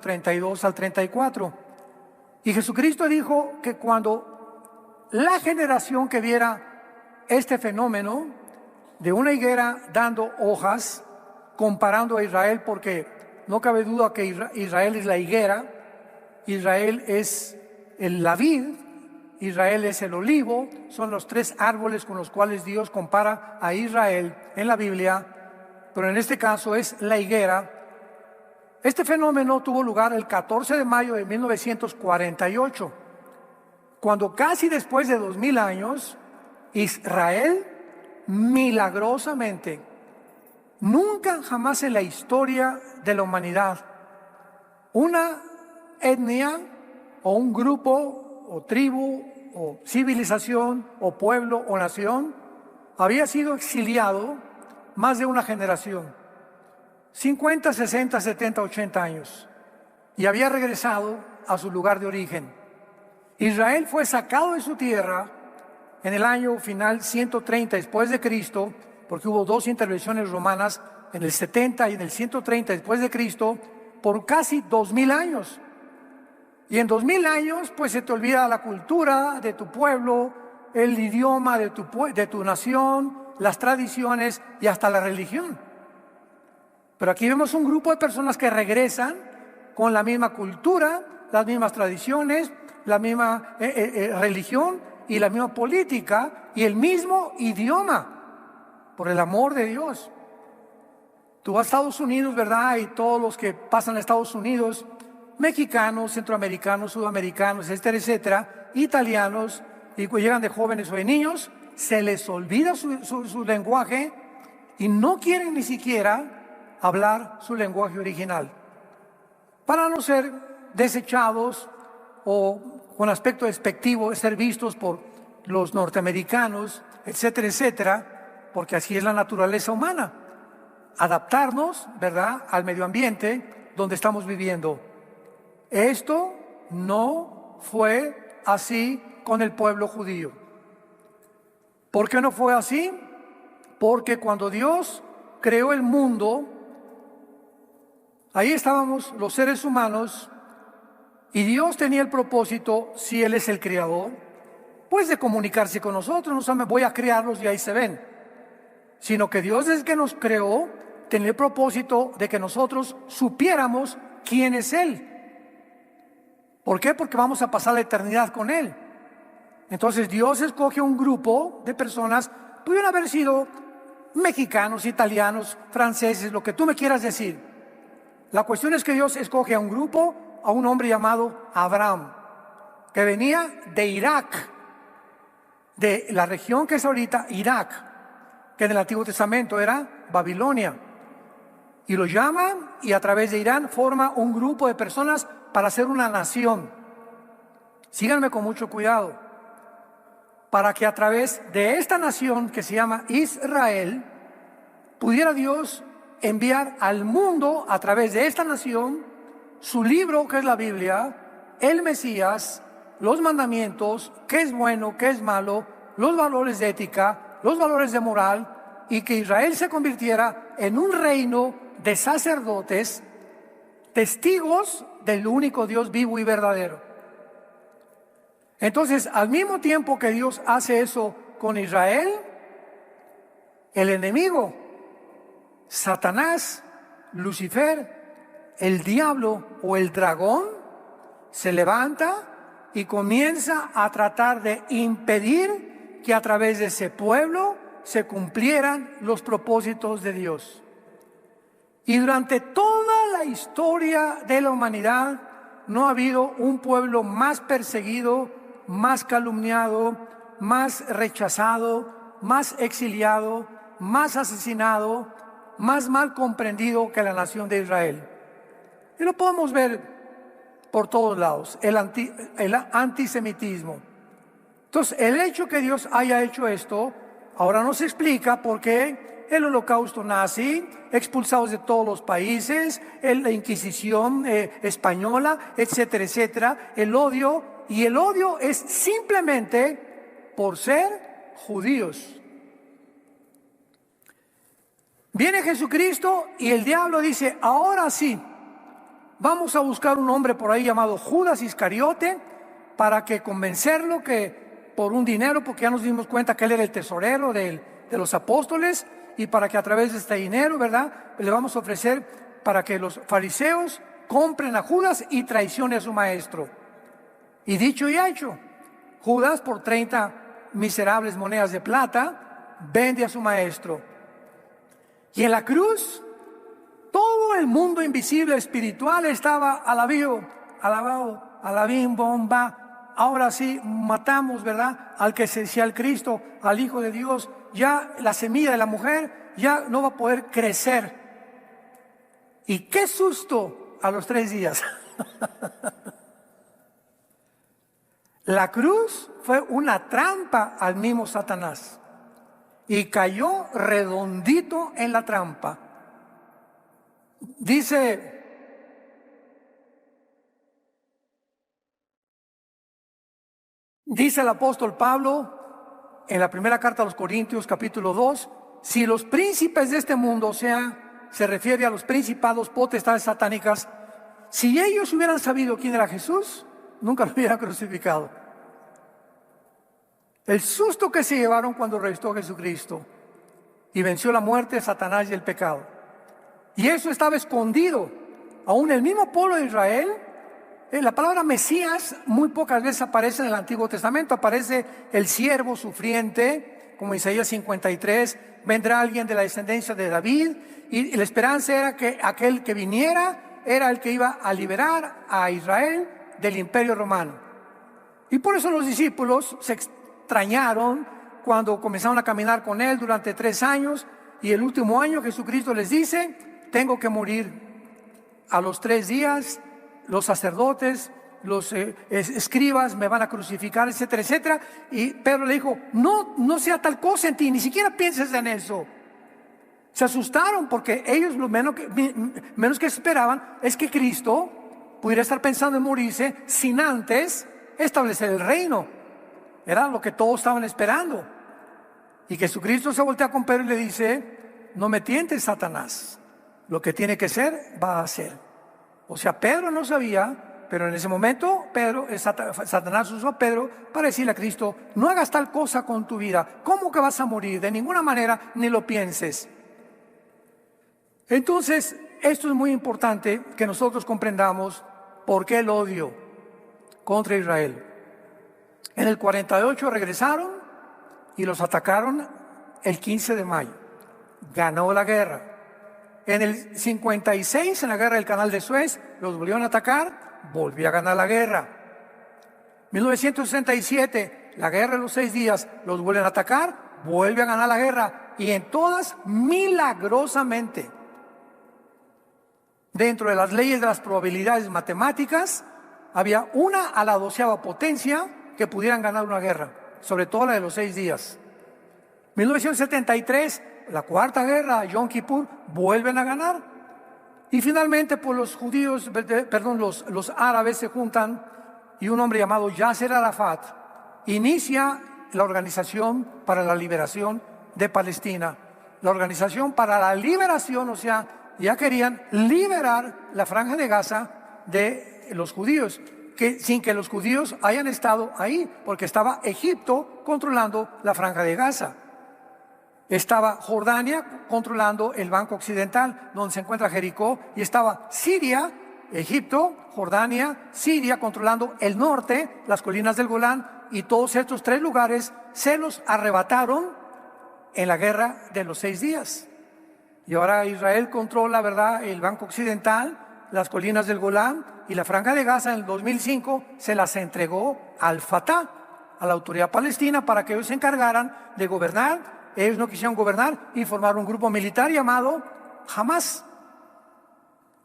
32 al 34. Y Jesucristo dijo que cuando la generación que viera este fenómeno de una higuera dando hojas, comparando a Israel, porque no cabe duda que Israel es la higuera, Israel es la vid, Israel es el olivo, son los tres árboles con los cuales Dios compara a Israel en la Biblia, pero en este caso es la higuera. Este fenómeno tuvo lugar el 14 de mayo de 1948, cuando casi después de 2000 años, Israel milagrosamente, nunca jamás en la historia de la humanidad, una etnia o un grupo o tribu o civilización o pueblo o nación había sido exiliado más de una generación, 50, 60, 70, 80 años, y había regresado a su lugar de origen. Israel fue sacado de su tierra en el año final 130 después de Cristo, porque hubo dos intervenciones romanas en el 70 y en el 130 después de Cristo, por casi 2000 años. Y en 2000 años, pues se te olvida la cultura de tu pueblo, el idioma de tu nación, las tradiciones y hasta la religión. Pero aquí vemos un grupo de personas que regresan con la misma cultura, las mismas tradiciones, la misma religión y la misma política y el mismo idioma, por el amor de Dios. Tú vas a Estados Unidos, ¿verdad? Y todos los que pasan a Estados Unidos, mexicanos, centroamericanos, sudamericanos, etcétera, etcétera, italianos, y llegan de jóvenes o de niños, se les olvida su lenguaje y no quieren ni siquiera hablar su lenguaje original, para no ser desechados o con aspecto despectivo, ser vistos por los norteamericanos, etcétera, etcétera, porque así es la naturaleza humana, adaptarnos, ¿verdad?, al medio ambiente donde estamos viviendo. Esto no fue así con el pueblo judío. ¿Por qué no fue así? Porque cuando Dios creó el mundo, ahí estábamos los seres humanos y Dios tenía el propósito, si Él es el creador, pues de comunicarse con nosotros. No me voy a crearlos y ahí se ven, sino que Dios, desde que nos creó, tenía el propósito de que nosotros supiéramos quién es Él. ¿Por qué? Porque vamos a pasar la eternidad con Él. Entonces Dios escoge un grupo de personas, pudieron haber sido mexicanos, italianos, franceses, lo que tú me quieras decir. La cuestión es que Dios escoge a un grupo, a un hombre llamado Abraham, que venía de Irak, de la región que es ahorita Irak, que en el Antiguo Testamento era Babilonia. Y lo llama y a través de Irán forma un grupo de personas para hacer una nación. Síganme con mucho cuidado. Para que a través de esta nación que se llama Israel, pudiera Dios enviar al mundo a través de esta nación su libro, que es la Biblia, el Mesías, los mandamientos, qué es bueno, qué es malo, los valores de ética, los valores de moral, y que Israel se convirtiera en un reino de sacerdotes, testigos del único Dios vivo y verdadero. Entonces, al mismo tiempo que Dios hace eso con Israel, el enemigo, Satanás, Lucifer, el diablo o el dragón, se levanta y comienza a tratar de impedir que a través de ese pueblo se cumplieran los propósitos de Dios. Y durante toda la historia de la humanidad no ha habido un pueblo más perseguido, más calumniado, más rechazado, más exiliado, más asesinado, más mal comprendido que la nación de Israel. Y lo podemos ver por todos lados, el antisemitismo. Entonces, el hecho que Dios haya hecho esto, ahora nos explica por qué el holocausto nazi, expulsados de todos los países, la Inquisición española, etcétera, etcétera, el odio, y el odio es simplemente por ser judíos. Viene Jesucristo y el diablo dice, ahora sí, vamos a buscar un hombre por ahí llamado Judas Iscariote para que convencerlo que por un dinero, porque ya nos dimos cuenta que él era el tesorero de los apóstoles, y para que a través de este dinero, ¿verdad?, le vamos a ofrecer para que los fariseos compren a Judas y traicione a su maestro. Y dicho y hecho, Judas por 30 miserables monedas de plata vende a su maestro. Y en la cruz, todo el mundo invisible espiritual estaba alabado, alabim, bomba. Ahora sí, matamos, ¿verdad?, al que se decía el Cristo, al Hijo de Dios. Ya la semilla de la mujer ya no va a poder crecer. Y qué susto a los 3 días. La cruz fue una trampa al mismo Satanás y cayó redondito en la trampa. Dice el apóstol Pablo en la primera carta a los Corintios, capítulo 2, si los príncipes de este mundo, o sea, se refiere a los principados, potestades satánicas, si ellos hubieran sabido quién era Jesús, nunca lo hubieran crucificado. El susto que se llevaron cuando resucitó Jesucristo y venció la muerte, Satanás y el pecado. Y eso estaba escondido. Aún el mismo pueblo de Israel, la palabra Mesías muy pocas veces aparece en el Antiguo Testamento. Aparece el siervo sufriente, como Isaías 53, vendrá alguien de la descendencia de David, y la esperanza era que aquel que viniera era el que iba a liberar a Israel del imperio romano. Y por eso los discípulos se extrañaron cuando comenzaron a caminar con él durante 3 años, y el último año Jesucristo les dice: tengo que morir. A los 3 días los sacerdotes, los escribas me van a crucificar, etcétera, etcétera. Y Pedro le dijo: no sea tal cosa en ti, ni siquiera pienses en eso. Se asustaron porque ellos lo menos que esperaban es que Cristo pudiera estar pensando en morirse sin antes establecer el reino. Era lo que todos estaban esperando. Y Jesucristo se voltea con Pedro y le dice: no me tientes, Satanás. Lo que tiene que ser, va a ser. O sea, Pedro no sabía, pero en ese momento Satanás usó a Pedro para decirle a Cristo: no hagas tal cosa con tu vida. ¿Cómo que vas a morir? De ninguna manera, ni lo pienses. Entonces, esto es muy importante que nosotros comprendamos por qué el odio contra Israel. En el 48 regresaron y los atacaron el 15 de mayo. Ganó la guerra. En el 56, en la guerra del Canal de Suez, los volvieron a atacar, volvió a ganar la guerra. 1967, la guerra de los 6 días, los vuelven a atacar, vuelve a ganar la guerra. Y en todas, milagrosamente, dentro de las leyes de las probabilidades matemáticas, había una a la 12ª potencia que pudieran ganar una guerra, sobre todo la de los 6 días. 1973, la 4ª guerra, Yom Kippur, vuelven a ganar. Y finalmente, pues los árabes se juntan y un hombre llamado Yasser Arafat inicia la Organización para la Liberación de Palestina. La Organización para la Liberación, o sea, ya querían liberar la Franja de Gaza de los judíos, sin que los judíos hayan estado ahí, porque estaba Egipto controlando la Franja de Gaza. Estaba Jordania controlando el Banco Occidental, donde se encuentra Jericó, y estaba Siria, Egipto, Jordania, Siria controlando el norte, las colinas del Golán, y todos estos 3 lugares se los arrebataron en la guerra de los 6 días. Y ahora Israel controla, ¿verdad?, el Banco Occidental, las colinas del Golán y la Franja de Gaza. En el 2005 se las entregó al Fatah, a la autoridad palestina, para que ellos se encargaran de gobernar. Ellos no quisieron gobernar y formaron un grupo militar llamado Hamas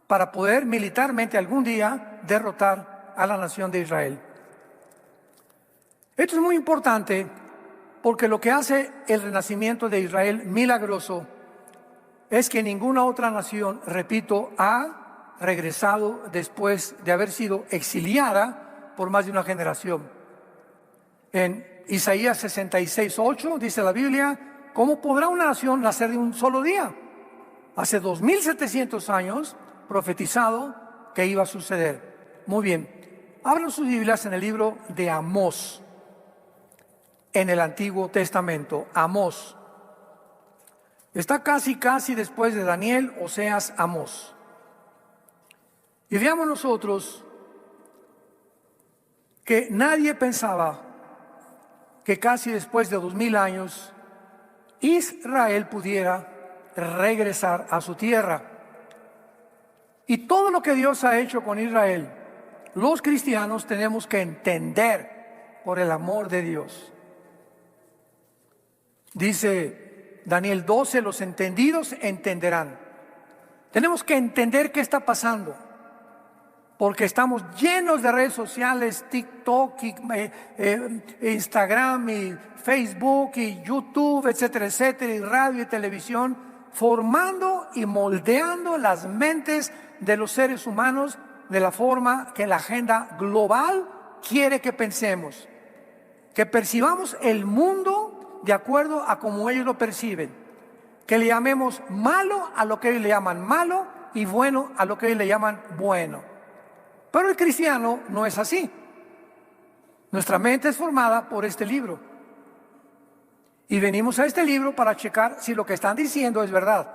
para poder militarmente algún día derrotar a la nación de Israel. Esto es muy importante porque lo que hace el renacimiento de Israel milagroso es que ninguna otra nación, repito, ha regresado después de haber sido exiliada por más de una generación. En Isaías 66:8 dice la Biblia: ¿cómo podrá una nación nacer de un solo día? Hace 2700 años, profetizado que iba a suceder. Muy bien, abran sus Biblias en el libro de Amós, en el Antiguo Testamento. Amós. Está casi después de Daniel, Oseas, Amós. Y veamos nosotros que nadie pensaba que casi después de 2000 años Israel pudiera regresar a su tierra. Y todo lo que Dios ha hecho con Israel, los cristianos tenemos que entender por el amor de Dios. Dice Daniel 12, los entendidos entenderán. Tenemos que entender qué está pasando, porque estamos llenos de redes sociales, TikTok, Instagram, y Facebook, y YouTube, etcétera, etcétera, y radio y televisión, formando y moldeando las mentes de los seres humanos de la forma que la agenda global quiere que pensemos, que percibamos el mundo de acuerdo a como ellos lo perciben, que le llamemos malo a lo que ellos le llaman malo y bueno a lo que ellos le llaman bueno. Pero el cristiano no es así. Nuestra mente es formada por este libro. Y venimos a este libro para checar si lo que están diciendo es verdad.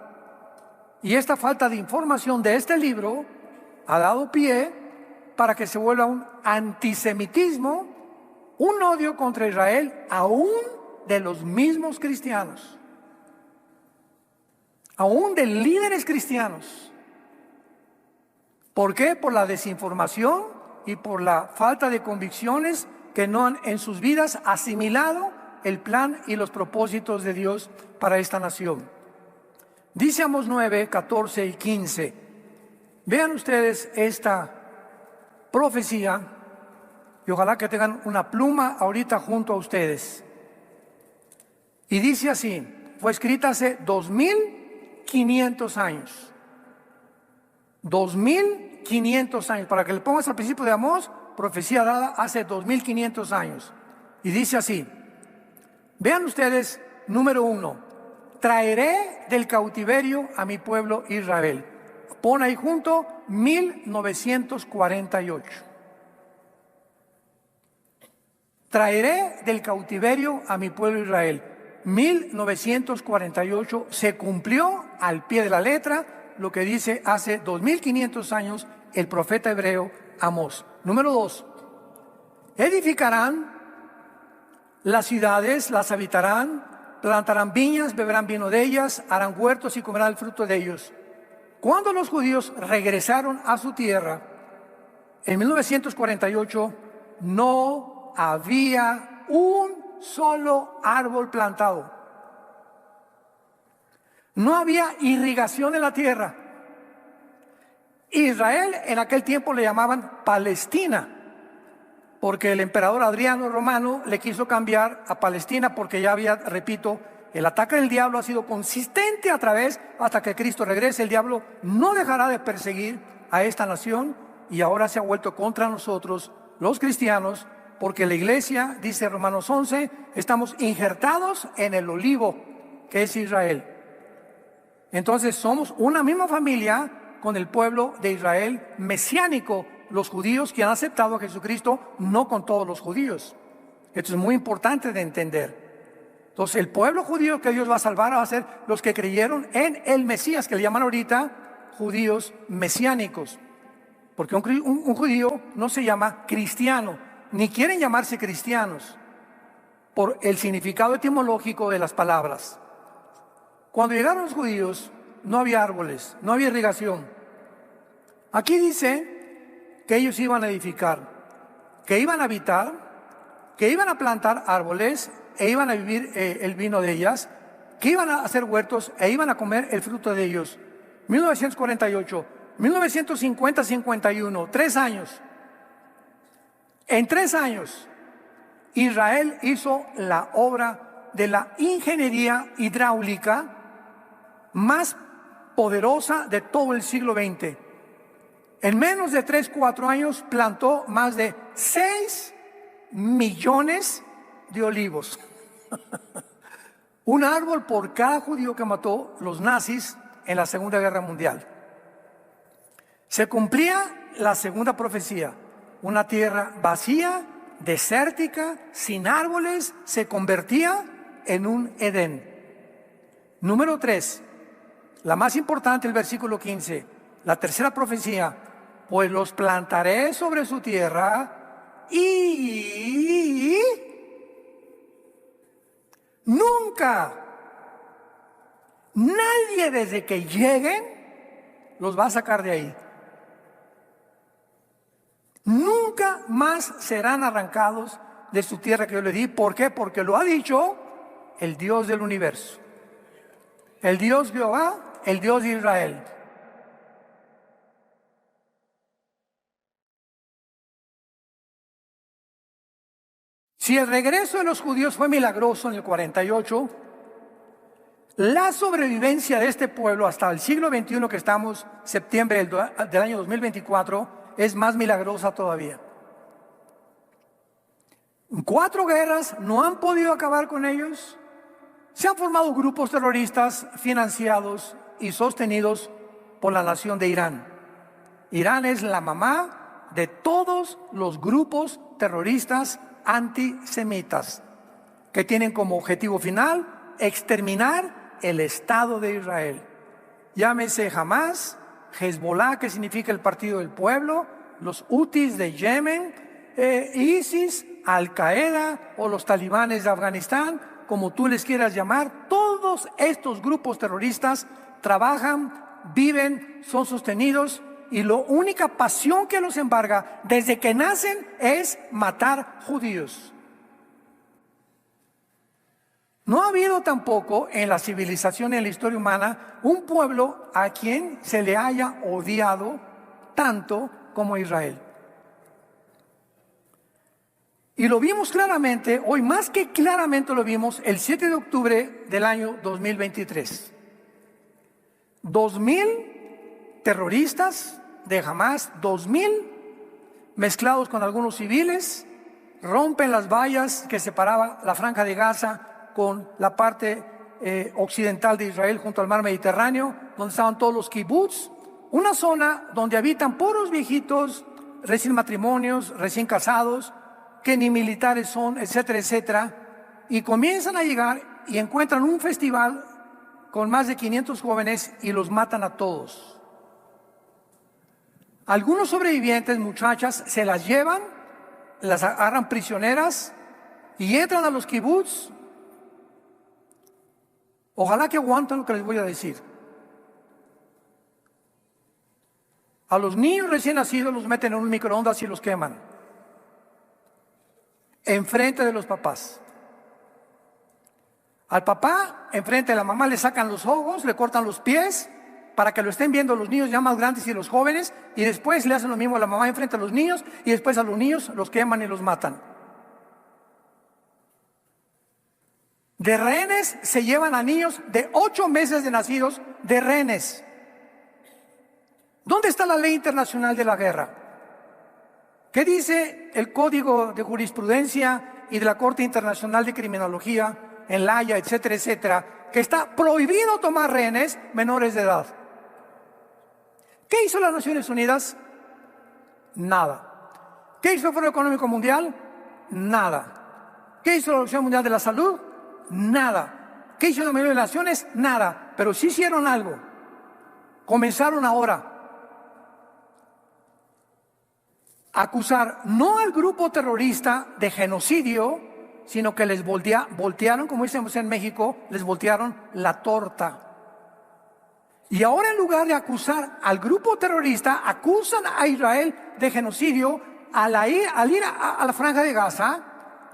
Y esta falta de información de este libro ha dado pie para que se vuelva un antisemitismo, un odio contra Israel, aún de los mismos cristianos, aún de líderes cristianos. ¿Por qué? Por la desinformación y por la falta de convicciones que no han en sus vidas asimilado el plan y los propósitos de Dios para esta nación. Dice Amós 9, 14 y 15. Vean ustedes esta profecía y ojalá que tengan una pluma ahorita junto a ustedes. Y dice así, fue escrita hace 2500 años. 2500 años, para que le pongas al principio de Amós, profecía dada hace 2500 años. Y dice así, vean ustedes, número 1, traeré del cautiverio a mi pueblo Israel. Pon ahí junto 1948. Traeré del cautiverio a mi pueblo Israel. 1948 se cumplió al pie de la letra lo que dice hace 2500 años el profeta hebreo Amós. Número 2, edificarán las ciudades, las habitarán, plantarán viñas, beberán vino de ellas, harán huertos y comerán el fruto de ellos. Cuando los judíos regresaron a su tierra, en 1948, no había un solo árbol plantado. No había irrigación en la tierra. Israel en aquel tiempo le llamaban Palestina, porque el emperador Adriano Romano le quiso cambiar a Palestina porque ya había, repito, el ataque del diablo ha sido consistente a través, hasta que Cristo regrese. El diablo no dejará de perseguir a esta nación y ahora se ha vuelto contra nosotros, los cristianos, porque la iglesia, dice Romanos 11, estamos injertados en el olivo, que es Israel. Entonces somos una misma familia con el pueblo de Israel mesiánico, los judíos que han aceptado a Jesucristo, no con todos los judíos. Esto es muy importante de entender. Entonces el pueblo judío que Dios va a salvar va a ser los que creyeron en el Mesías, que le llaman ahorita judíos mesiánicos. Porque un judío no se llama cristiano, ni quieren llamarse cristianos, por el significado etimológico de las palabras. Cuando llegaron los judíos, no había árboles, no había irrigación. Aquí dice que ellos iban a edificar, que iban a habitar, que iban a plantar árboles e iban a vivir el vino de ellas, que iban a hacer huertos e iban a comer el fruto de ellos. 1948, 1950-51, 3 años. En 3 años, Israel hizo la obra de la ingeniería hidráulica más poderosa de todo el siglo XX. En menos de 3-4 años plantó más de 6 millones de olivos. Un árbol por cada judío que mató los nazis en la Segunda Guerra Mundial. Se cumplía la segunda profecía. Una tierra vacía, desértica, sin árboles, se convertía en un Edén. Número 3, la más importante, el versículo 15, la tercera profecía: pues los plantaré sobre su tierra y nunca, nadie desde que lleguen los va a sacar de ahí. Nunca más serán arrancados de su tierra que yo les di. ¿Por qué? Porque lo ha dicho el Dios del universo, el Dios Jehová, el Dios de Israel. Si el regreso de los judíos fue milagroso en el 48, la sobrevivencia de este pueblo hasta el siglo XXI que estamos, septiembre del año 2024, es más milagrosa todavía. 4 guerras no han podido acabar con ellos. Se han formado grupos terroristas financiados y sostenidos por la nación de Irán. Irán es la mamá de todos los grupos terroristas antisemitas que tienen como objetivo final exterminar el Estado de Israel. Llámese Hamas, Hezbollah, que significa el Partido del Pueblo, los Hutis de Yemen, ISIS, Al-Qaeda o los talibanes de Afganistán, como tú les quieras llamar. Todos estos grupos terroristas trabajan, viven, son sostenidos, y la única pasión que los embarga desde que nacen es matar judíos. No ha habido tampoco en la civilización y en la historia humana un pueblo a quien se le haya odiado tanto como Israel. Y lo vimos claramente, hoy más que claramente lo vimos, el 7 de octubre del año 2023. 2,000 terroristas de Hamas, 2,000 mezclados con algunos civiles, rompen las vallas que separaban la Franja de Gaza con la parte occidental de Israel junto al mar Mediterráneo, donde estaban todos los kibbutz, una zona donde habitan puros viejitos, recién matrimonios, recién casados, que ni militares son, etcétera, etcétera, y comienzan a llegar y encuentran un festival con más de 500 jóvenes y los matan a todos. Algunos sobrevivientes, muchachas, se las llevan, las agarran prisioneras y entran a los kibbutz. Ojalá que aguanten lo que les voy a decir. A los niños recién nacidos los meten en un microondas y los queman enfrente de los papás. Al papá, enfrente de la mamá, le sacan los ojos, le cortan los pies para que lo estén viendo los niños ya más grandes y los jóvenes, y después le hacen lo mismo a la mamá enfrente a los niños, y después a los niños los queman y los matan. De rehenes se llevan a niños de 8 meses de nacidos, de rehenes. ¿Dónde está la ley internacional de la guerra? ¿Qué dice el Código de Jurisprudencia y de la Corte Internacional de Criminología en La Haya, etcétera, etcétera? Que está prohibido tomar rehenes menores de edad. ¿Qué hizo las Naciones Unidas? Nada. ¿Qué hizo el Foro Económico Mundial? Nada. ¿Qué hizo la Organización Mundial de la Salud? Nada. ¿Qué hizo la mayoría de las naciones? Nada. Pero sí hicieron algo. Comenzaron ahora a acusar no al grupo terrorista de genocidio, sino que les voltearon, como decimos en México, les voltearon la torta. Y ahora, en lugar de acusar al grupo terrorista, acusan a Israel de genocidio al ir a la Franja de Gaza,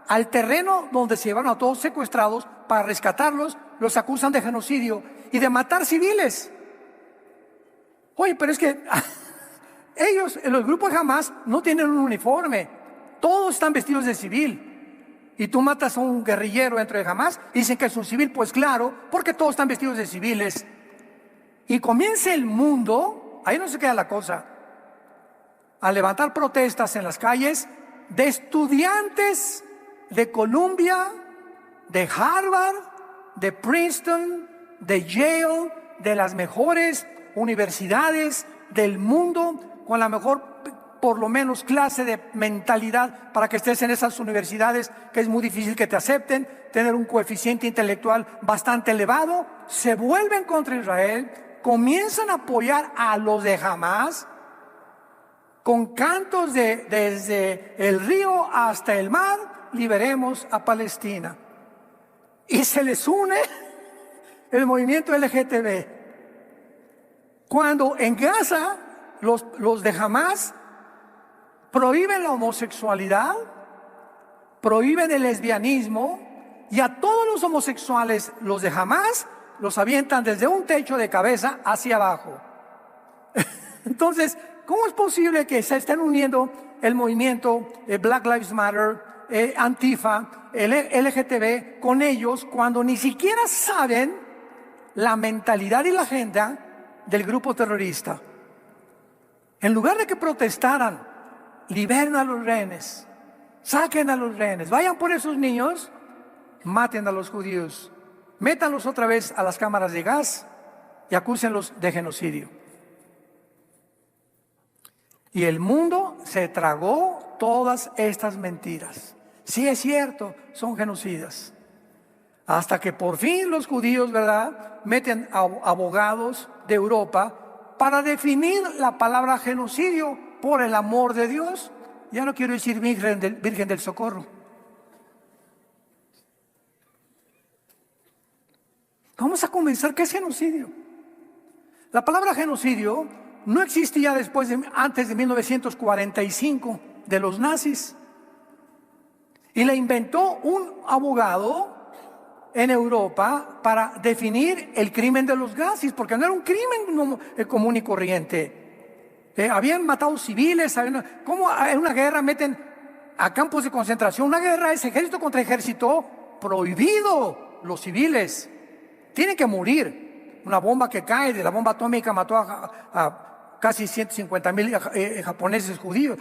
al terreno donde se llevaron a todos secuestrados para rescatarlos. Los acusan de genocidio y de matar civiles. Oye, pero es que ellos, los grupos de Hamas, no tienen un uniforme, todos están vestidos de civil. Y tú matas a un guerrillero dentro de Hamas y dicen que es un civil. Pues claro, porque todos están vestidos de civiles. Y comienza el mundo, ahí no se queda la cosa, a levantar protestas en las calles de estudiantes de Columbia, de Harvard, de Princeton, de Yale, de las mejores universidades del mundo, con la mejor por lo menos clase de mentalidad para que estés en esas universidades que es muy difícil que te acepten, tener un coeficiente intelectual bastante elevado, se vuelven contra Israel, comienzan a apoyar a los de Hamás, con cantos de desde el río hasta el mar, liberemos a Palestina. Y se les une el movimiento LGTB. Cuando en Gaza los de Hamás prohíben la homosexualidad, prohíben el lesbianismo, y a todos los homosexuales, los de Hamás, los avientan desde un techo de cabeza hacia abajo. Entonces, ¿cómo es posible que se estén uniendo el movimiento Black Lives Matter, Antifa, el LGTB con ellos cuando ni siquiera saben la mentalidad y la agenda del grupo terrorista? En lugar de que protestaran, liberen a los rehenes, saquen a los rehenes, vayan por esos niños, maten a los judíos, métanlos otra vez a las cámaras de gas y acúsenlos de genocidio. Y el mundo se tragó todas estas mentiras. Sí, es cierto, son genocidas. Hasta que por fin los judíos, ¿verdad?, meten a abogados de Europa para definir la palabra genocidio por el amor de Dios. Ya no quiero decir Virgen del Socorro. Vamos a comenzar, ¿qué es genocidio? La palabra genocidio no existía antes de 1945 de los nazis. Y la inventó un abogado en Europa para definir el crimen de los nazis, porque no era un crimen común y corriente. Habían matado civiles. ¿Cómo en una guerra meten a campos de concentración? Una guerra es ejército contra ejército, prohibido. Los civiles tienen que morir. Una bomba que cae, de la bomba atómica mató a casi 150,000 japoneses judíos,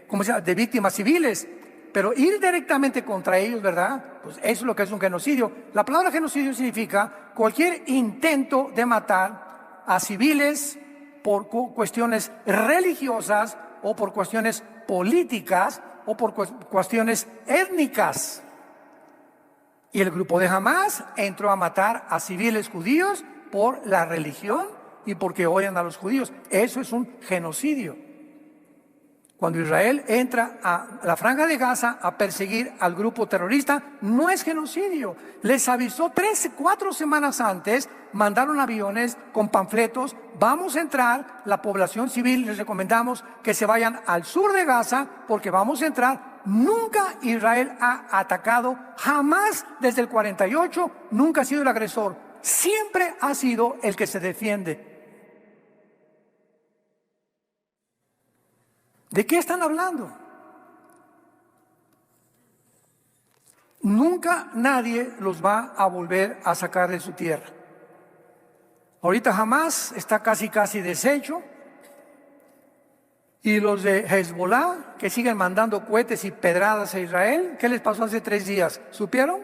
¿cómo se llama?, de víctimas civiles. Pero ir directamente contra ellos, ¿verdad?, pues eso es lo que es un genocidio. La palabra genocidio significa cualquier intento de matar a civiles por cuestiones religiosas o por cuestiones políticas o por cuestiones étnicas. Y el grupo de Hamás entró a matar a civiles judíos por la religión y porque odian a los judíos. Eso es un genocidio. Cuando Israel entra a la Franja de Gaza a perseguir al grupo terrorista, no es genocidio. Les avisó 4 semanas antes, mandaron aviones con panfletos: vamos a entrar, la población civil les recomendamos que se vayan al sur de Gaza porque vamos a entrar. Nunca Israel ha atacado, jamás desde el 48, nunca ha sido el agresor, siempre ha sido el que se defiende. ¿De qué están hablando? Nunca nadie los va a volver a sacar de su tierra. Ahorita Hamás está casi deshecho. Y los de Hezbollah, que siguen mandando cohetes y pedradas a Israel, ¿qué les pasó hace 3 días? ¿Supieron?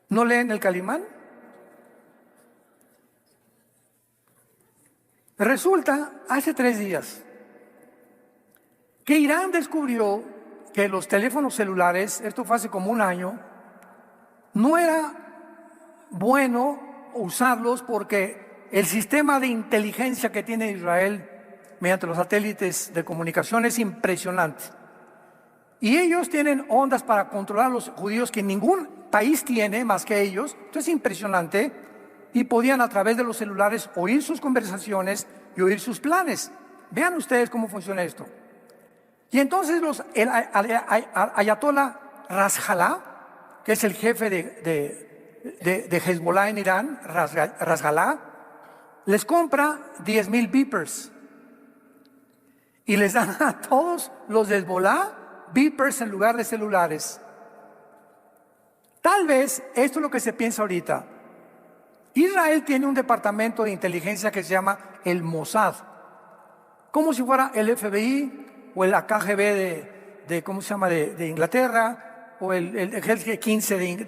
¿No leen el Calimán? Resulta, hace 3 días, que Irán descubrió que los teléfonos celulares, esto fue hace como 1 año, no era bueno usarlos porque el sistema de inteligencia que tiene Israel mediante los satélites de comunicación es impresionante. Y ellos tienen ondas para controlar a los judíos que ningún país tiene más que ellos. Esto es impresionante. Y podían a través de los celulares oír sus conversaciones y oír sus planes. Vean ustedes cómo funciona esto. Y entonces el Ayatollah Nasrallah, que es el jefe de Hezbollah en Irán, Nasrallah, les compra 10,000 beepers. Y les dan a todos los de Hezbollah beepers en lugar de celulares. Tal vez esto es lo que se piensa ahorita. Israel tiene un departamento de inteligencia que se llama el Mossad, como si fuera el FBI o el KGB ¿cómo se llama?, de Inglaterra, o el G15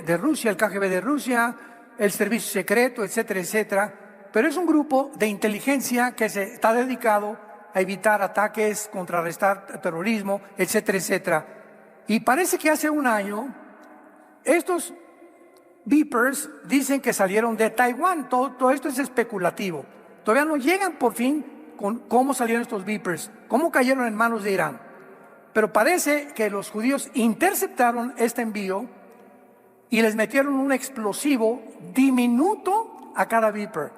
de Rusia, el KGB de Rusia, el servicio secreto, etcétera, etcétera. Pero es un grupo de inteligencia que se está dedicado a evitar ataques, contrarrestar terrorismo, etcétera, etcétera. Y parece que hace un año estos beepers dicen que salieron de Taiwán. Todo esto es especulativo. Todavía no llegan por fin con cómo salieron estos beepers, cómo cayeron en manos de Irán. Pero parece que los judíos interceptaron este envío y les metieron un explosivo diminuto a cada beeper.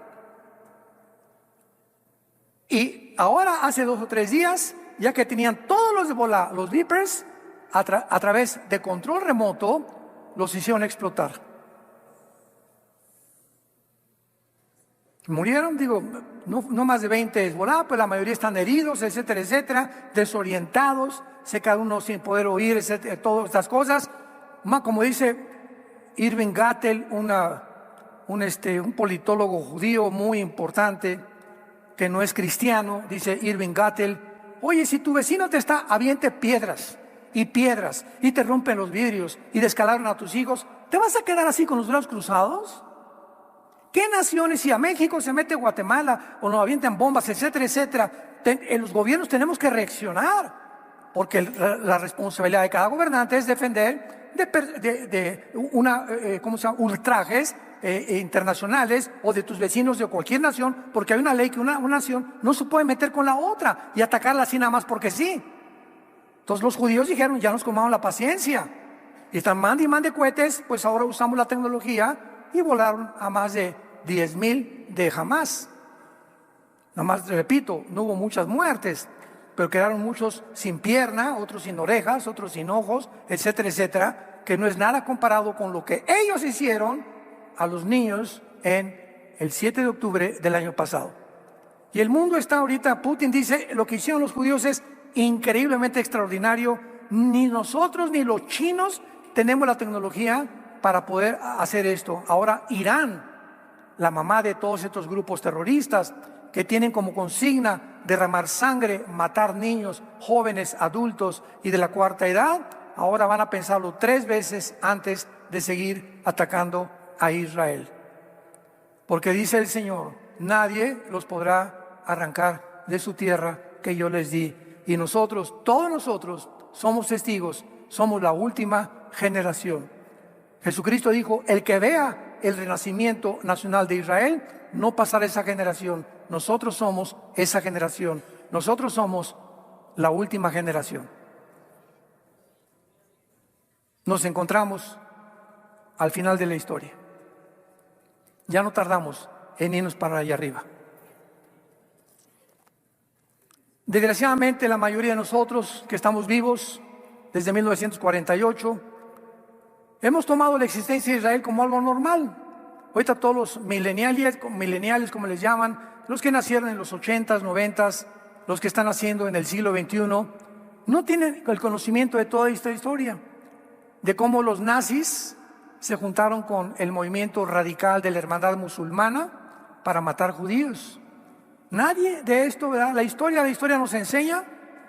Y ahora, hace 2 o 3 días, ya que tenían todos los beepers, a través de control remoto, los hicieron explotar. Murieron, digo, no más de 20 Hezbolá, pues la mayoría están heridos, etcétera, etcétera, desorientados, se cada uno sin poder oír, etcétera, todas estas cosas. Como dice Irving Gattel, un politólogo judío muy importante, que no es cristiano, dice Irving Gattel: oye, si tu vecino te está, aviente piedras y te rompen los vidrios y descalabran a tus hijos, ¿te vas a quedar así con los brazos cruzados? ¿Qué naciones, si a México se mete Guatemala o nos avientan bombas, etcétera, etcétera? En los gobiernos tenemos que reaccionar, porque la responsabilidad de cada gobernante es defender ultrajes internacionales o de tus vecinos de cualquier nación, porque hay una ley que una nación no se puede meter con la otra y atacarla así nada más porque sí. Entonces los judíos dijeron: ya nos comamos la paciencia, y están mande cohetes, pues ahora usamos la tecnología, y volaron a más de 10,000 de Hamas. Nada más, repito, no hubo muchas muertes, pero quedaron muchos sin pierna, otros sin orejas, otros sin ojos, etcétera, etcétera, que no es nada comparado con lo que ellos hicieron a los niños en el 7 de octubre del año pasado. Y el mundo está ahorita, Putin dice, lo que hicieron los judíos es increíblemente extraordinario. Ni nosotros ni los chinos tenemos la tecnología para poder hacer esto. Ahora Irán, la mamá de todos estos grupos terroristas que tienen como consigna derramar sangre, matar niños, jóvenes, adultos y de la cuarta edad, ahora van a pensarlo 3 veces antes de seguir atacando a Israel. Porque dice el Señor: nadie los podrá arrancar de su tierra que yo les di. Y nosotros, todos nosotros, somos testigos, somos la última generación. Jesucristo dijo: el que vea el renacimiento nacional de Israel no pasará esa generación. Nosotros somos esa generación. Nosotros somos la última generación. Nos encontramos al final de la historia. Ya no tardamos en irnos para allá arriba. Desgraciadamente, la mayoría de nosotros que estamos vivos desde 1948 hemos tomado la existencia de Israel como algo normal. Ahorita todos los millennials, como les llaman, los que nacieron en los 80s, 90s, los que están naciendo en el siglo XXI, no tienen el conocimiento de toda esta historia, de cómo los nazis se juntaron con el movimiento radical de la hermandad musulmana para matar judíos. Nadie de esto, ¿verdad? La historia nos enseña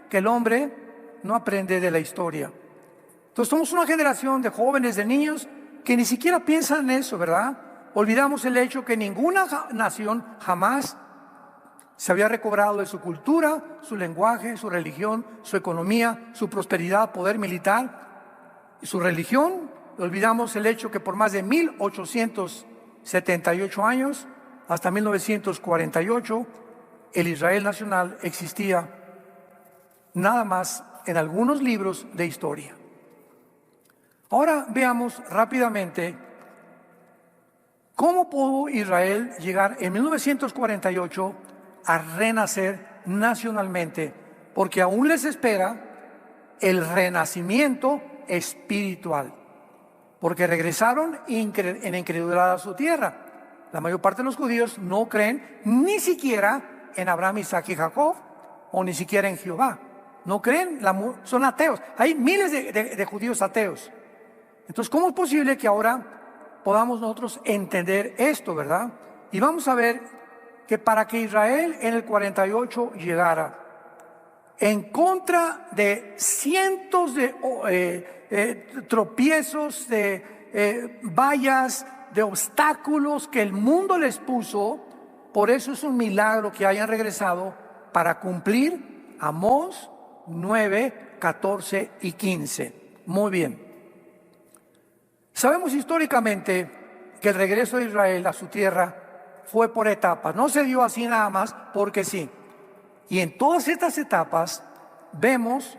que el hombre no aprende de la historia. Entonces somos una generación de jóvenes, de niños, que ni siquiera piensan en eso, ¿verdad? Olvidamos el hecho que ninguna nación jamás se había recobrado de su cultura, su lenguaje, su religión, su economía, su prosperidad, poder militar y su religión. Olvidamos el hecho que por más de 1878 años, hasta 1948, el Israel nacional existía nada más en algunos libros de historia. Ahora veamos rápidamente cómo pudo Israel llegar en 1948 a renacer nacionalmente, porque aún les espera el renacimiento espiritual, porque regresaron en incredulidad a su tierra. La mayor parte de los judíos no creen ni siquiera en Abraham, Isaac y Jacob, o ni siquiera en Jehová. No creen, son ateos. Hay miles de judíos ateos. Entonces, ¿cómo es posible que ahora podamos nosotros entender esto, verdad? Y vamos a ver que para que Israel en el 48 llegara en contra de cientos de tropiezos, de vallas, de obstáculos que el mundo les puso, por eso es un milagro que hayan regresado para cumplir Amós 9, 14 y 15. Muy bien. Sabemos históricamente que el regreso de Israel a su tierra fue por etapas. No se dio así nada más porque sí. Y en todas estas etapas vemos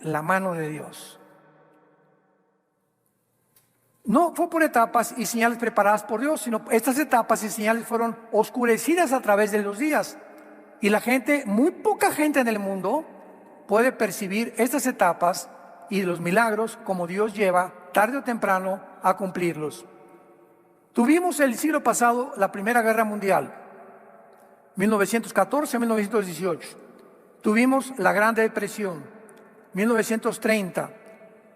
la mano de Dios. No fue por etapas y señales preparadas por Dios, sino estas etapas y señales fueron oscurecidas a través de los días. Y la gente, muy poca gente en el mundo, puede percibir estas etapas y los milagros como Dios lleva tarde o temprano a cumplirlos. Tuvimos el siglo pasado la Primera Guerra Mundial, 1914-1918. Tuvimos la Gran Depresión, 1930.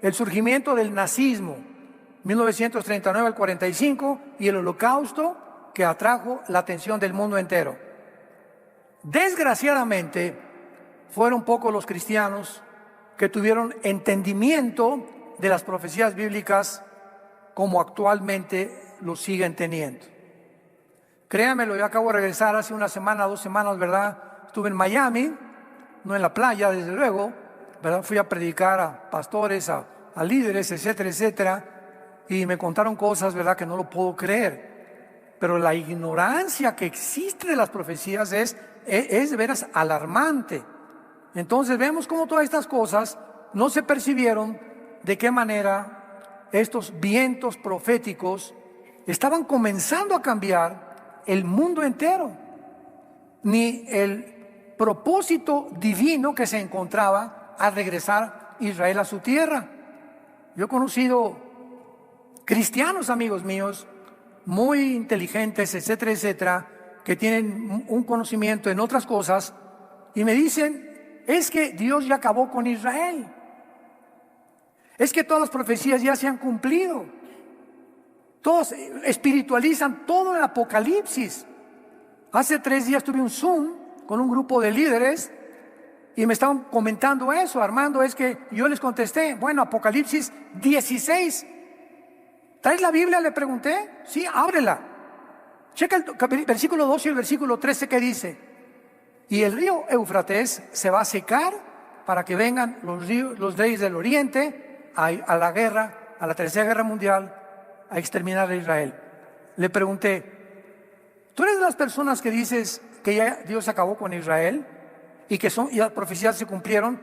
El surgimiento del nazismo, 1939 al 45, y el Holocausto, que atrajo la atención del mundo entero. Desgraciadamente, fueron pocos los cristianos que tuvieron entendimiento de las profecías bíblicas como actualmente lo siguen teniendo. Créanmelo, yo acabo de regresar hace una semana, 2 semanas, ¿verdad? Estuve en Miami, no en la playa, desde luego, ¿verdad? Fui a predicar a pastores, a líderes, etcétera, etcétera, y me contaron cosas, ¿verdad?, que no lo puedo creer. Pero la ignorancia que existe de las profecías es de veras alarmante. Entonces vemos cómo todas estas cosas no se percibieron, de qué manera estos vientos proféticos estaban comenzando a cambiar el mundo entero, ni el propósito divino que se encontraba al regresar Israel a su tierra. Yo he conocido cristianos, amigos míos, muy inteligentes, etcétera, etcétera, que tienen un conocimiento en otras cosas y me dicen, es que Dios ya acabó con Israel. Es que todas las profecías ya se han cumplido. Todos espiritualizan todo el Apocalipsis. Hace 3 días tuve un Zoom con un grupo de líderes y me estaban comentando eso. Armando, es que yo les contesté, bueno, Apocalipsis 16. ¿Traes la Biblia?, le pregunté. Sí, ábrela. Checa el versículo 12 y el versículo 13 que dice: y el río Éufrates se va a secar para que vengan los reyes del oriente a la guerra, a la tercera guerra mundial, a exterminar a Israel. Le pregunté, ¿tú eres de las personas que dices que ya Dios acabó con Israel y que y las profecías se cumplieron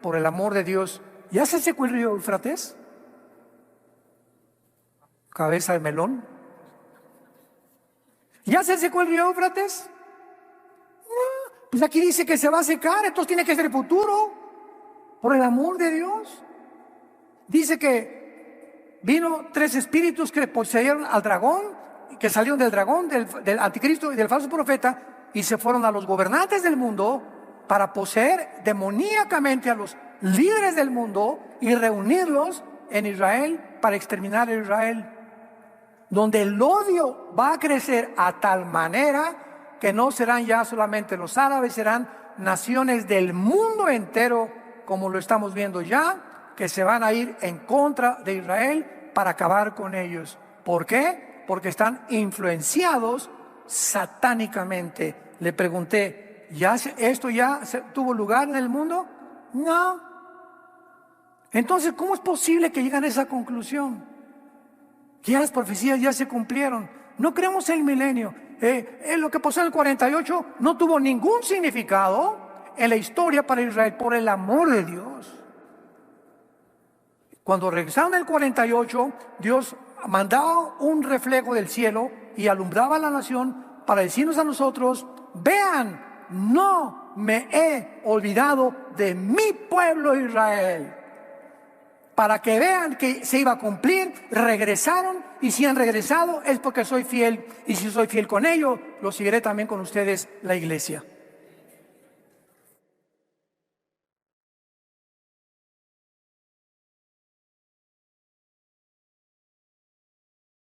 por el amor de Dios? ¿Ya se secó el río Éufrates? Cabeza de melón. ¿Ya se secó el río Éufrates? No, pues aquí dice que se va a secar, entonces tiene que ser el futuro, por el amor de Dios. Dice que vino 3 espíritus que poseyeron al dragón, que salieron del dragón, del anticristo y del falso profeta, y se fueron a los gobernantes del mundo para poseer demoníacamente a los líderes del mundo y reunirlos en Israel para exterminar a Israel, donde el odio va a crecer a tal manera que no serán ya solamente los árabes, serán naciones del mundo entero, como lo estamos viendo ya, que se van a ir en contra de Israel para acabar con ellos. ¿Por qué? Porque están influenciados satánicamente. Le pregunté, ¿esto ya tuvo lugar en el mundo? No. Entonces, ¿cómo es posible que lleguen a esa conclusión? Que ya las profecías ya se cumplieron. No creemos en el milenio. Lo que pasó en el 48 no tuvo ningún significado en la historia para Israel, por el amor de Dios. Cuando regresaron el 48, Dios mandaba un reflejo del cielo y alumbraba a la nación para decirnos a nosotros, vean, no me he olvidado de mi pueblo Israel. Para que vean que se iba a cumplir, regresaron, y si han regresado es porque soy fiel, y si soy fiel con ellos, lo seguiré también con ustedes, la iglesia.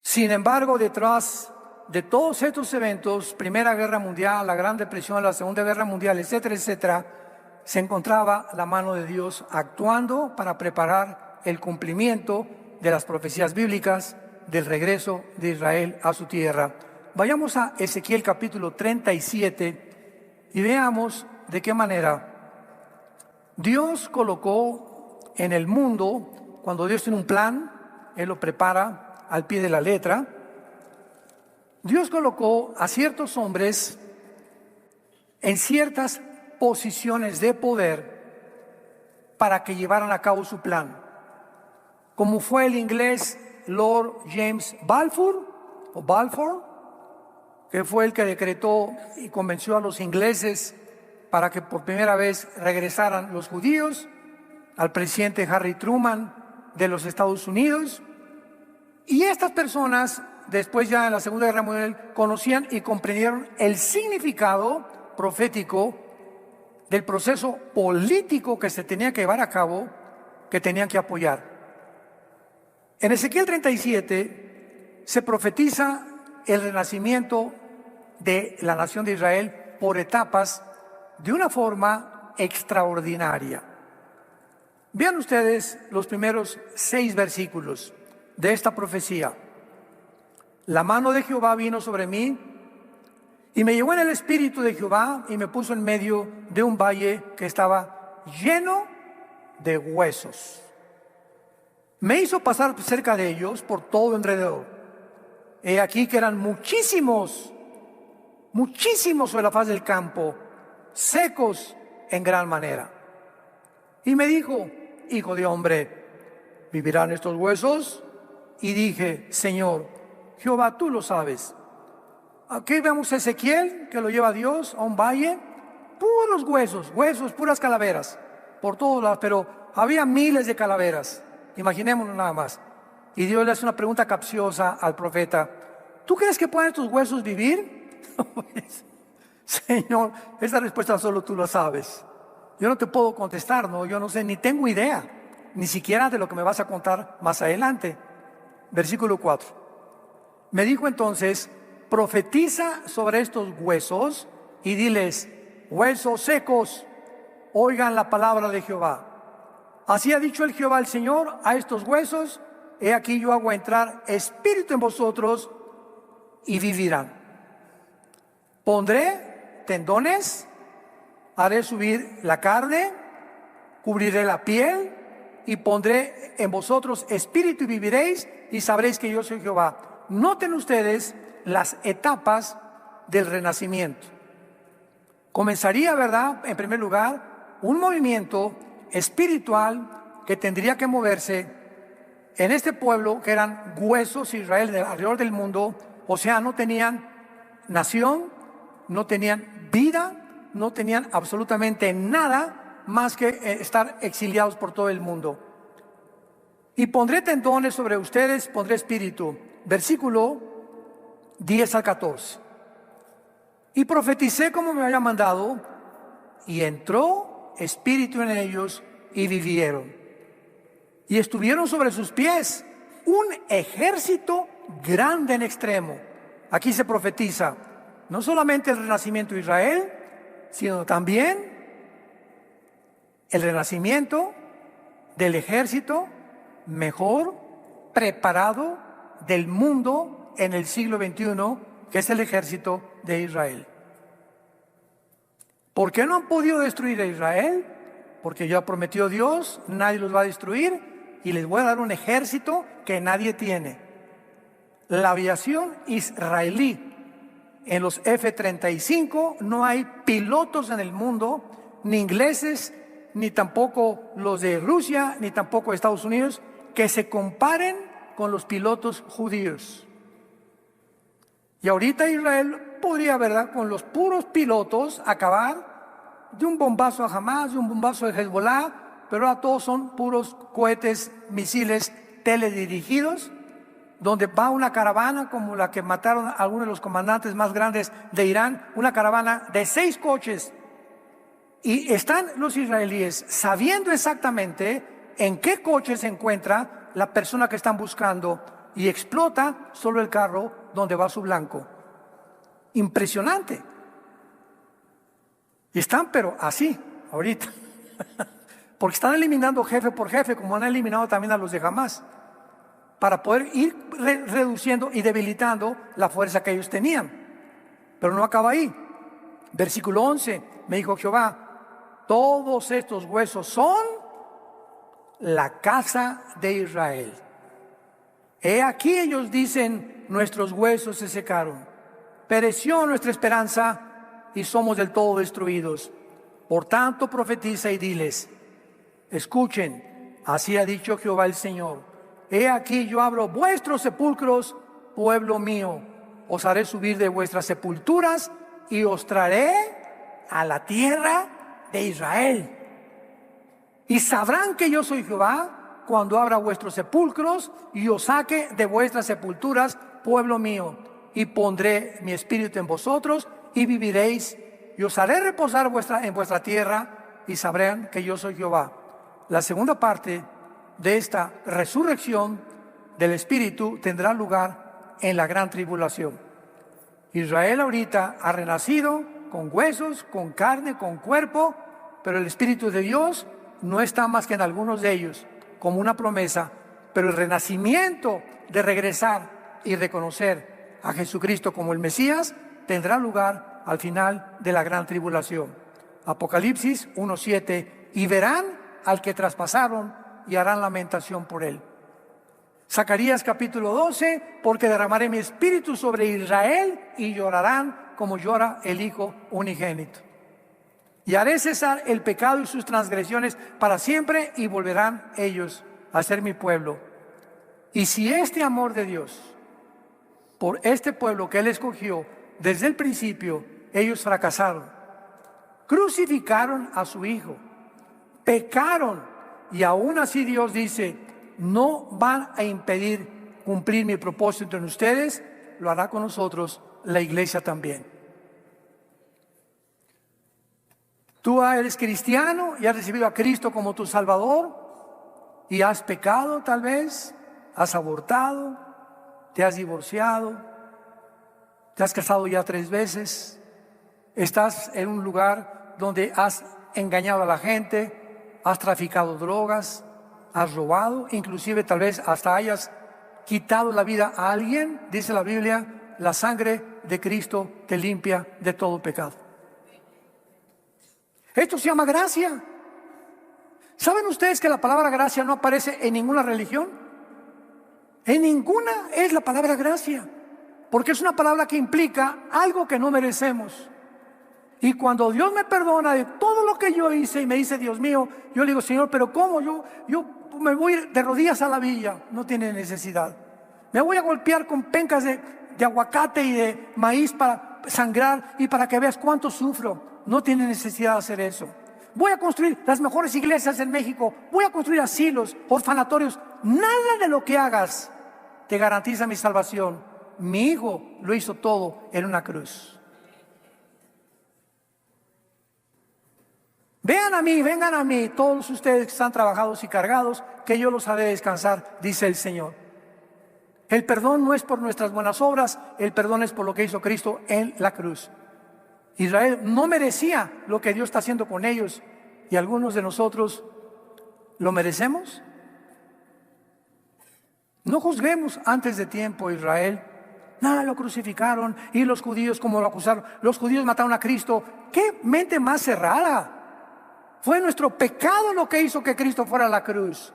Sin embargo, detrás de todos estos eventos, Primera Guerra Mundial, la Gran Depresión, la Segunda Guerra Mundial, etcétera, etcétera, se encontraba la mano de Dios actuando para preparar el cumplimiento de las profecías bíblicas del regreso de Israel a su tierra. Vayamos a Ezequiel capítulo 37 y veamos ¿De qué manera? Dios colocó en el mundo, cuando Dios tiene un plan, Él lo prepara al pie de la letra. Dios colocó a ciertos hombres en ciertas posiciones de poder para que llevaran a cabo su plan. Como fue el inglés Lord James Balfour, que fue el que decretó y convenció a los ingleses para que por primera vez regresaran los judíos, al presidente Harry Truman de los Estados Unidos. Y estas personas, después ya en la Segunda Guerra Mundial, conocían y comprendieron el significado profético del proceso político que se tenía que llevar a cabo, que tenían que apoyar. En Ezequiel 37 se profetiza el renacimiento de la nación de Israel por etapas de una forma extraordinaria. Vean ustedes los primeros 6 versículos de esta profecía. La mano de Jehová vino sobre mí y me llevó en el espíritu de Jehová y me puso en medio de un valle que estaba lleno de huesos. Me hizo pasar cerca de ellos por todo alrededor. He aquí que eran muchísimos sobre la faz del campo, secos en gran manera. Y me dijo: hijo de hombre, ¿vivirán estos huesos? Y dije: Señor, Jehová, tú lo sabes. Aquí vemos a Ezequiel, que lo lleva Dios a un valle, puros huesos, puras calaveras, por todos lados, pero había miles de calaveras, imaginémonos nada más. Y Dios le hace una pregunta capciosa al profeta: ¿tú crees que pueden estos huesos vivir? Señor, esa respuesta solo tú lo sabes. Yo no te puedo contestar, no, yo no sé, ni tengo idea, ni siquiera de lo que me vas a contar más adelante. Versículo 4. Me dijo entonces: profetiza sobre estos huesos y diles: huesos secos, oigan la palabra de Jehová. Así ha dicho el Jehová el Señor a estos huesos: he aquí yo hago entrar espíritu en vosotros y vivirán. Pondré tendones, haré subir la carne, cubriré la piel y pondré en vosotros espíritu y viviréis y sabréis que yo soy Jehová. Noten ustedes las etapas del renacimiento. Comenzaría, ¿verdad?, en primer lugar, un movimiento espiritual que tendría que moverse en este pueblo que eran huesos, Israel, alrededor del mundo. O sea, no tenían nación, no tenían vida, no tenían absolutamente nada más que estar exiliados por todo el mundo. Y pondré tendones sobre ustedes, pondré espíritu. Versículo 10 al 14. Y profeticé como me había mandado, y entró espíritu en ellos, y vivieron. Y estuvieron sobre sus pies un ejército grande en extremo. Aquí se profetiza no solamente el renacimiento de Israel, sino también el renacimiento del ejército mejor preparado del mundo en el siglo XXI, que es el ejército de Israel. ¿Por qué no han podido destruir a Israel? Porque ya prometió Dios, nadie los va a destruir, y les voy a dar un ejército que nadie tiene. La aviación israelí, en los F-35 no hay pilotos en el mundo, ni ingleses, ni tampoco los de Rusia, ni tampoco de Estados Unidos, que se comparen con los pilotos judíos. Y ahorita Israel podría, ¿verdad?, con los puros pilotos acabar de un bombazo a Hamas, de un bombazo de Hezbollah, pero ahora todos son puros cohetes, misiles teledirigidos, donde va una caravana como la que mataron a algunos de los comandantes más grandes de Irán, una caravana de 6 coches. Y están los israelíes sabiendo exactamente en qué coche se encuentra la persona que están buscando, y explota solo el carro donde va su blanco. Impresionante. Y están, pero así, ahorita. Porque están eliminando jefe por jefe, como han eliminado también a los de Hamas, para poder ir reduciendo y debilitando la fuerza que ellos tenían. Pero no acaba ahí. Versículo 11. Me dijo Jehová, todos estos huesos son la casa de Israel. He aquí ellos dicen, nuestros huesos se secaron, pereció nuestra esperanza y somos del todo destruidos. Por tanto profetiza y diles, escuchen, así ha dicho Jehová el Señor. He aquí yo abro vuestros sepulcros, pueblo mío, os haré subir de vuestras sepulturas y os traeré a la tierra de Israel. Y sabrán que yo soy Jehová cuando abra vuestros sepulcros y os saque de vuestras sepulturas, pueblo mío, y pondré mi espíritu en vosotros y viviréis, y os haré reposar en vuestra tierra, y sabrán que yo soy Jehová. La segunda parte de esta resurrección del espíritu tendrá lugar en la gran tribulación. Israel ahorita ha renacido con huesos, con carne, con cuerpo, pero el Espíritu de Dios no está más que en algunos de ellos, como una promesa. Pero el renacimiento de regresar y reconocer a Jesucristo como el Mesías tendrá lugar al final de la gran tribulación. Apocalipsis 1:7, y verán al que traspasaron y harán lamentación por él. Zacarías capítulo 12, porque derramaré mi espíritu sobre Israel y llorarán como llora el hijo unigénito. Y haré cesar el pecado y sus transgresiones para siempre y volverán ellos a ser mi pueblo. Y si este amor de Dios por este pueblo que Él escogió desde el principio, ellos fracasaron, crucificaron a su hijo, pecaron, y aún así Dios dice, no van a impedir cumplir mi propósito en ustedes, lo hará con nosotros, la iglesia también. Tú eres cristiano y has recibido a Cristo como tu Salvador y has pecado tal vez, has abortado, te has divorciado, te has casado ya 3 veces, estás en un lugar donde has engañado a la gente, has traficado drogas, has robado, inclusive tal vez hasta hayas quitado la vida a alguien. Dice la Biblia, la sangre de Cristo te limpia de todo pecado. Esto se llama gracia. ¿Saben ustedes que la palabra gracia no aparece en ninguna religión? En ninguna es la palabra gracia, porque es una palabra que implica algo que no merecemos. Y cuando Dios me perdona de todo lo que yo hice y me dice, Dios mío, yo le digo, Señor, pero ¿cómo? Yo me voy de rodillas a la villa, no tiene necesidad. Me voy a golpear con pencas de aguacate y de maíz para sangrar y para que veas cuánto sufro. No tiene necesidad de hacer eso. Voy a construir las mejores iglesias en México, voy a construir asilos, orfanatorios. Nada de lo que hagas te garantiza mi salvación. Mi Hijo lo hizo todo en una cruz. Vengan a mí, todos ustedes que están trabajados y cargados, que yo los haré descansar, dice el Señor. El perdón no es por nuestras buenas obras, el perdón es por lo que hizo Cristo en la cruz. Israel no merecía lo que Dios está haciendo con ellos, y algunos de nosotros lo merecemos. No juzguemos antes de tiempo, Israel. Nada, lo crucificaron, y los judíos, como lo acusaron, los judíos mataron a Cristo. ¡Qué mente más cerrada! Fue nuestro pecado lo que hizo que Cristo fuera a la cruz,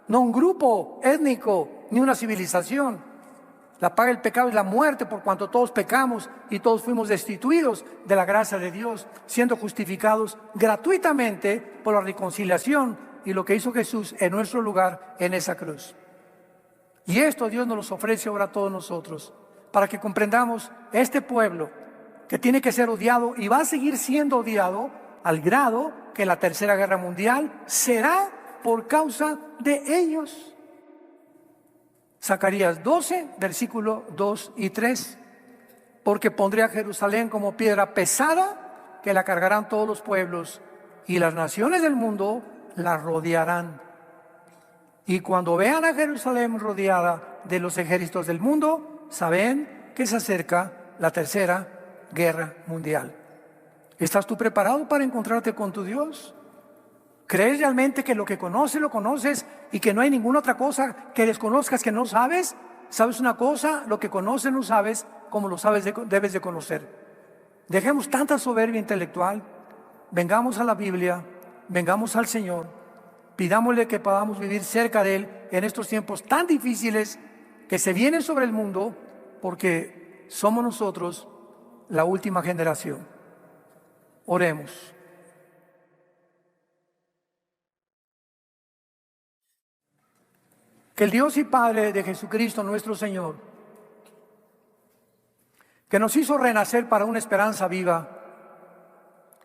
no un grupo étnico ni una civilización. La paga del pecado es la muerte, por cuanto todos pecamos y todos fuimos destituidos de la gracia de Dios, siendo justificados gratuitamente por la reconciliación y lo que hizo Jesús en nuestro lugar en esa cruz. Y esto Dios nos los ofrece ahora a todos nosotros, para que comprendamos este pueblo que tiene que ser odiado y va a seguir siendo odiado al grado que la Tercera Guerra Mundial será por causa de ellos. Zacarías 12, versículo 2 y 3. Porque pondré a Jerusalén como piedra pesada, que la cargarán todos los pueblos, y las naciones del mundo la rodearán. Y cuando vean a Jerusalén rodeada de los ejércitos del mundo, saben que se acerca la Tercera Guerra Mundial. ¿Estás tú preparado para encontrarte con tu Dios? ¿Crees realmente que lo que conoces, lo conoces y que no hay ninguna otra cosa que desconozcas que no sabes? ¿Sabes una cosa? Lo que conoces no sabes como lo sabes debes de conocer. Dejemos tanta soberbia intelectual. vengamos a la Biblia, vengamos al Señor, pidámosle que podamos vivir cerca de Él en estos tiempos tan difíciles que se vienen sobre el mundo, porque somos nosotros la última generación. Oremos. Que el Dios y Padre de Jesucristo nuestro Señor, que nos hizo renacer para una esperanza viva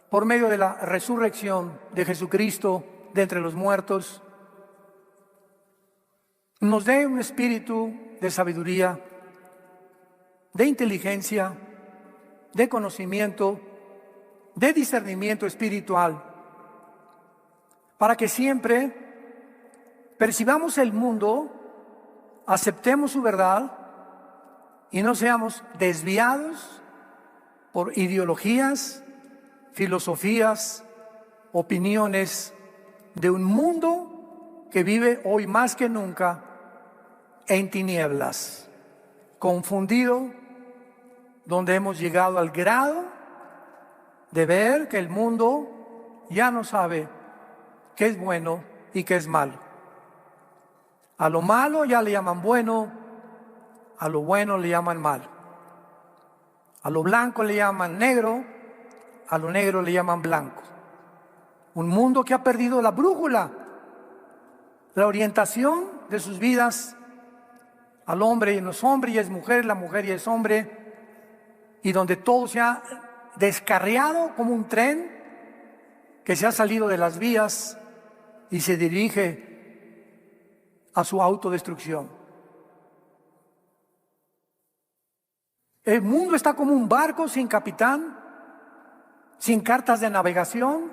por medio de la resurrección de Jesucristo de entre los muertos, nos dé un espíritu de sabiduría, de inteligencia, de conocimiento, de discernimiento espiritual, para que siempre percibamos el mundo, aceptemos su verdad y no seamos desviados por ideologías, filosofías, opiniones de un mundo que vive hoy más que nunca en tinieblas, confundido, donde hemos llegado al grado de ver que el mundo ya no sabe qué es bueno y qué es malo. A lo malo ya le llaman bueno, a lo bueno le llaman malo. A lo blanco le llaman negro, a lo negro le llaman blanco. Un mundo que ha perdido la brújula, la orientación de sus vidas. Al hombre y no es hombre y es mujer, la mujer y es hombre, y donde todo se ha descarriado como un tren que se ha salido de las vías y se dirige a su autodestrucción. El mundo está como un barco sin capitán, sin cartas de navegación,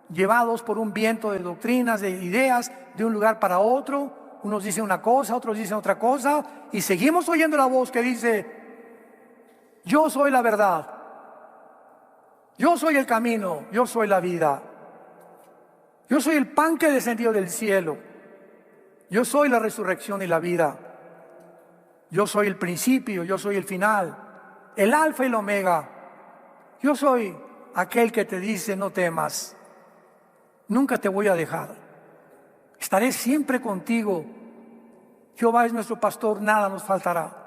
llevados por un viento de doctrinas, de ideas, de un lugar para otro. Unos dicen una cosa, otros dicen otra cosa, y seguimos oyendo la voz que dice: yo soy la verdad, yo soy el camino, yo soy la vida, yo soy el pan que descendió del cielo, yo soy la resurrección y la vida, yo soy el principio, yo soy el final, el alfa y el omega. Yo soy aquel que te dice: no temas, nunca te voy a dejar, estaré siempre contigo. Jehová es nuestro pastor, nada nos faltará.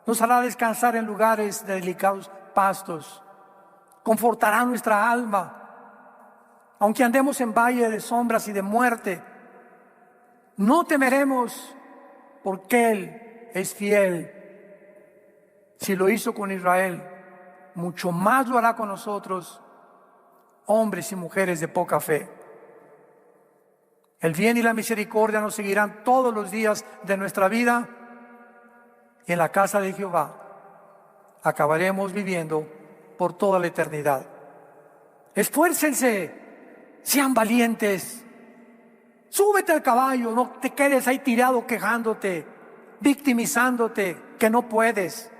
Nos hará descansar en lugares de delicados pastos, confortará nuestra alma. Aunque andemos en valle de sombras y de muerte, no temeremos, porque Él es fiel. Si lo hizo con Israel, mucho más lo hará con nosotros, hombres y mujeres de poca fe. El bien y la misericordia nos seguirán todos los días de nuestra vida, y en la casa de Jehová acabaremos viviendo por toda la eternidad. Esfuércense, sean valientes, súbete al caballo, no te quedes ahí tirado quejándote, victimizándote, que no puedes.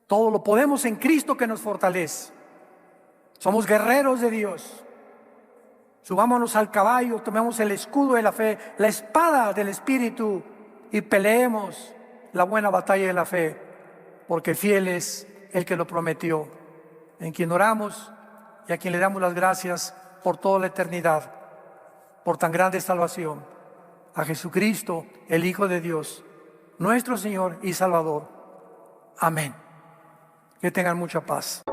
Todo lo podemos en Cristo que nos fortalece. Somos guerreros de Dios. Subámonos al caballo, tomemos el escudo de la fe, la espada del Espíritu, y peleemos la buena batalla de la fe, porque fiel es el que lo prometió, en quien oramos y a quien le damos las gracias por toda la eternidad, por tan grande salvación, a Jesucristo, el Hijo de Dios, nuestro Señor y Salvador. Amén. Que tengan mucha paz.